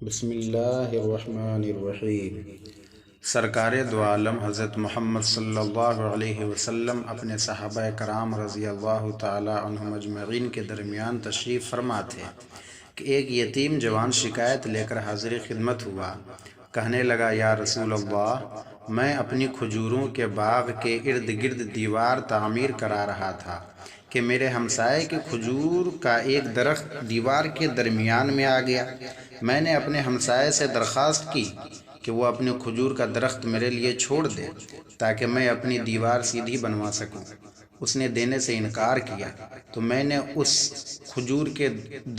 بسم اللہ الرحمن الرحیم۔ سرکار دو عالم حضرت محمد صلی اللہ علیہ وسلم اپنے صحابہ کرام رضی اللہ تعالی عنہم اجمعین کے درمیان تشریف فرما تھے کہ ایک یتیم جوان شکایت لے کر حاضر خدمت ہوا۔ کہنے لگا، یا رسول اللہ، میں اپنی کھجوروں کے باغ کے ارد گرد دیوار تعمیر کرا رہا تھا کہ میرے ہمسائے کے کھجور کا ایک درخت دیوار کے درمیان میں آ گیا۔ میں نے اپنے ہمسائے سے درخواست کی کہ وہ اپنے کھجور کا درخت میرے لیے چھوڑ دے تاکہ میں اپنی دیوار سیدھی بنوا سکوں۔ اس نے دینے سے انکار کیا تو میں نے اس کھجور کے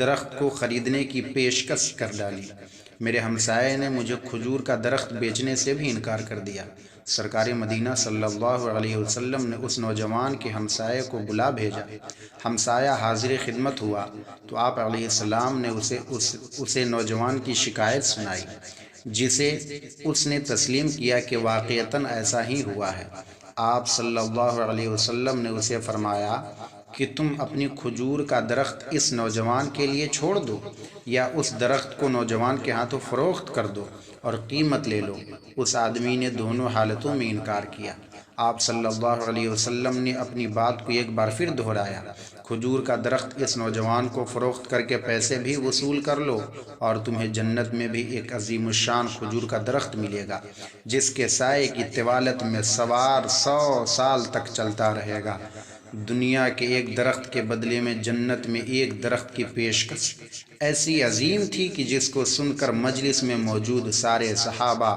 درخت کو خریدنے کی پیشکش کر ڈالی۔ میرے ہمسائے نے مجھے کھجور کا درخت بیچنے سے بھی انکار کر دیا۔ سرکار مدینہ صلی اللہ علیہ وسلم نے اس نوجوان کے ہمسائے کو بلا بھیجا۔ ہمسایہ حاضر خدمت ہوا تو آپ علیہ السلام نے اسے نوجوان کی شکایت سنائی، جسے اس نے تسلیم کیا کہ واقعتاً ایسا ہی ہوا ہے۔ آپ صلی اللہ علیہ وسلم نے اسے فرمایا کہ تم اپنی کھجور کا درخت اس نوجوان کے لیے چھوڑ دو یا اس درخت کو نوجوان کے ہاتھوں فروخت کر دو اور قیمت لے لو۔ اس آدمی نے دونوں حالتوں میں انکار کیا۔ آپ صلی اللہ علیہ وسلم نے اپنی بات کو ایک بار پھر دہرایا، کھجور کا درخت اس نوجوان کو فروخت کر کے پیسے بھی وصول کر لو اور تمہیں جنت میں بھی ایک عظیم الشان کھجور کا درخت ملے گا جس کے سائے کی طوالت میں سوار 100 سال تک چلتا رہے گا۔ دنیا کے ایک درخت کے بدلے میں جنت میں ایک درخت کی پیشکش ایسی عظیم تھی کہ جس کو سن کر مجلس میں موجود سارے صحابہ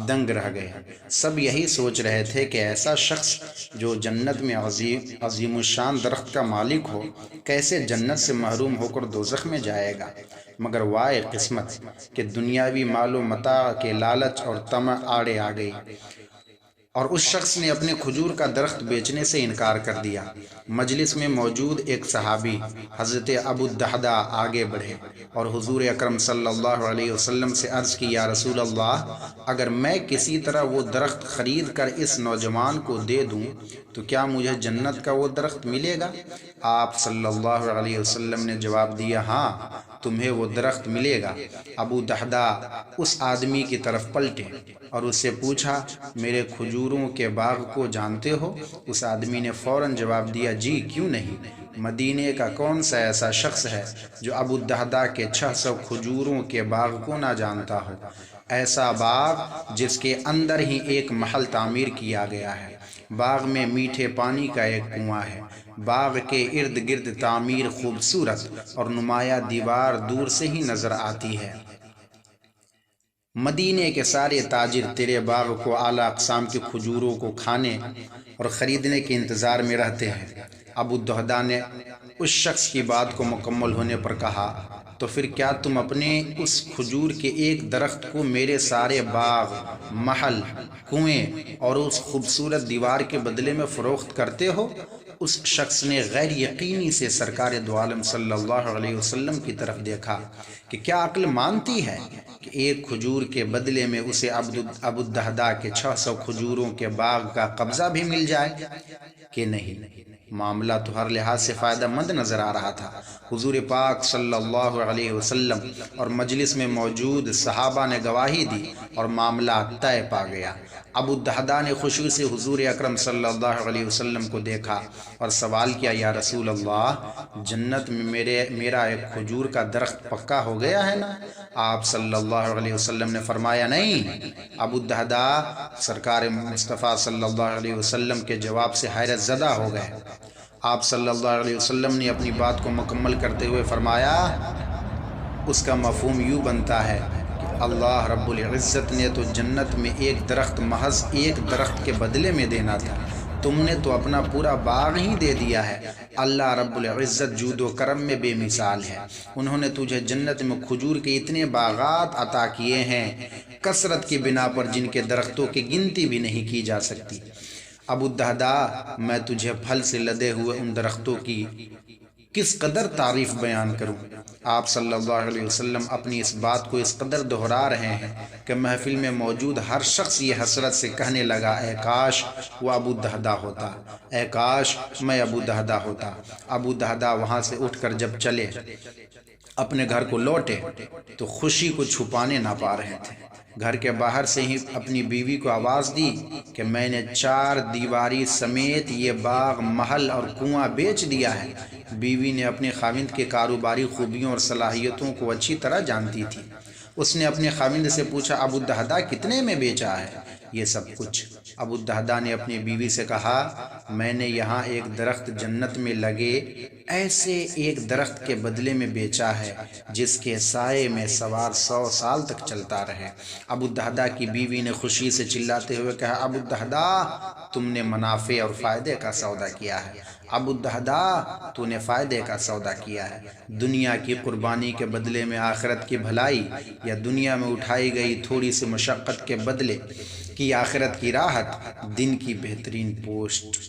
دنگ رہ گئے۔ سب یہی سوچ رہے تھے کہ ایسا شخص جو جنت میں عظیم الشان درخت کا مالک ہو، کیسے جنت سے محروم ہو کر دوزخ میں جائے گا۔ مگر وائے قسمت کہ دنیاوی مال و متاع کے لالچ اور طمع آڑے آ گئی اور اس شخص نے اپنے کھجور کا درخت بیچنے سے انکار کر دیا۔ مجلس میں موجود ایک صحابی حضرت ابو الدحداء آگے بڑھے اور حضور اکرم صلی اللہ علیہ وسلم سے عرض کی، یا رسول اللہ، اگر میں کسی طرح وہ درخت خرید کر اس نوجوان کو دے دوں تو کیا مجھے جنت کا وہ درخت ملے گا؟ آپ صلی اللہ علیہ وسلم نے جواب دیا، ہاں، تمہیں وہ درخت ملے گا۔ ابو الدحداء اس آدمی کی طرف پلٹے اور اس سے پوچھا، میرے کھجوروں کے باغ کو جانتے ہو؟ اس آدمی نے فوراً جواب دیا، جی، کیوں نہیں۔ مدینے کا کون سا ایسا شخص ہے جو ابو الدحداء کے 600 کھجوروں کے باغ کو نہ جانتا ہو؟ ایسا باغ جس کے اندر ہی ایک محل تعمیر کیا گیا ہے۔ باغ میں میٹھے پانی کا ایک کنواں ہے۔ باغ کے ارد گرد تعمیر خوبصورت اور نمایاں دیوار دور سے ہی نظر آتی ہے۔ مدینے کے سارے تاجر تیرے باغ کو اعلیٰ اقسام کی کھجوروں کو کھانے اور خریدنے کے انتظار میں رہتے ہیں۔ ابو الدحداء نے اس شخص کی بات کو مکمل ہونے پر کہا، تو پھر کیا تم اپنے اس کھجور کے ایک درخت کو میرے سارے باغ، محل، کنویں اور اس خوبصورت دیوار کے بدلے میں فروخت کرتے ہو؟ اس شخص نے غیر یقینی سے سرکار دو عالم صلی اللہ علیہ وسلم کی طرف دیکھا کہ کیا عقل مانتی ہے کہ ایک کھجور کے بدلے میں اسے ابو الدحداء کے 600 کھجوروں کے باغ کا قبضہ بھی مل جائے کہ نہیں۔ معاملہ تو ہر لحاظ سے فائدہ مند نظر آ رہا تھا۔ حضور پاک صلی اللہ علیہ وسلم اور مجلس میں موجود صحابہ نے گواہی دی اور معاملہ طے پا گیا۔ ابو الدحداء نے خوشی سے حضور اکرم صلی اللہ علیہ وسلم کو دیکھا اور سوال کیا، یا رسول اللہ، جنت میں میرا ایک کھجور کا درخت پکا ہو گیا ہے نا؟ آپ صلی اللہ علیہ وسلم نے فرمایا، نہیں۔ ابو الدحداء سرکار مصطفیٰ صلی اللہ علیہ وسلم کے جواب سے حیرت زدہ ہو گئے۔ آپ صلی اللہ علیہ وسلم نے اپنی بات کو مکمل کرتے ہوئے فرمایا، اس کا مفہوم یوں بنتا ہے کہ اللہ رب العزت نے تو جنت میں ایک درخت محض ایک درخت کے بدلے میں دینا تھا، تم نے تو اپنا پورا باغ ہی دے دیا ہے۔ اللہ رب العزت جود و کرم میں بے مثال ہے۔ انہوں نے تجھے جنت میں کھجور کے اتنے باغات عطا کیے ہیں، کثرت کی بنا پر جن کے درختوں کی گنتی بھی نہیں کی جا سکتی۔ ابو الدحداء، میں تجھے پھل سے لدے ہوئے ان درختوں کی کس قدر تعریف بیان کروں۔ آپ صلی اللہ علیہ وسلم اپنی اس بات کو اس قدر دہرا رہے ہیں کہ محفل میں موجود ہر شخص یہ حسرت سے کہنے لگا، اے کاش وہ ابو الدحداء ہوتا، اے کاش میں ابو الدحداء ہوتا۔ ابو الدحداء وہاں سے اٹھ کر جب چلے اپنے گھر کو لوٹے تو خوشی کو چھپانے نہ پا رہے تھے۔ گھر کے باہر سے ہی اپنی بیوی کو آواز دی کہ میں نے 4 دیواری سمیت یہ باغ، محل اور کنواں بیچ دیا ہے۔ بیوی نے اپنے خاوند کے کاروباری خوبیوں اور صلاحیتوں کو اچھی طرح جانتی تھی۔ اس نے اپنے خاوند سے پوچھا، ابو الدہداء کتنے میں بیچا ہے یہ سب کچھ؟ ابو الدہداء نے اپنی بیوی سے کہا، میں نے یہاں ایک درخت جنت میں لگے ایسے ایک درخت کے بدلے میں بیچا ہے جس کے سائے میں سوار 100 سال تک چلتا رہے۔ ابو الدہداء کی بیوی نے خوشی سے چلاتے ہوئے کہا، ابو الدہداء تم نے منافع اور فائدے کا سودا کیا ہے۔ ابو الدہداء تو نے فائدے کا سودا کیا ہے۔ دنیا کی قربانی کے بدلے میں آخرت کی بھلائی، یا دنیا میں اٹھائی گئی تھوڑی سی مشقت کے بدلے کی آخرت کی راحت، دن کی بہترین پوسٹ۔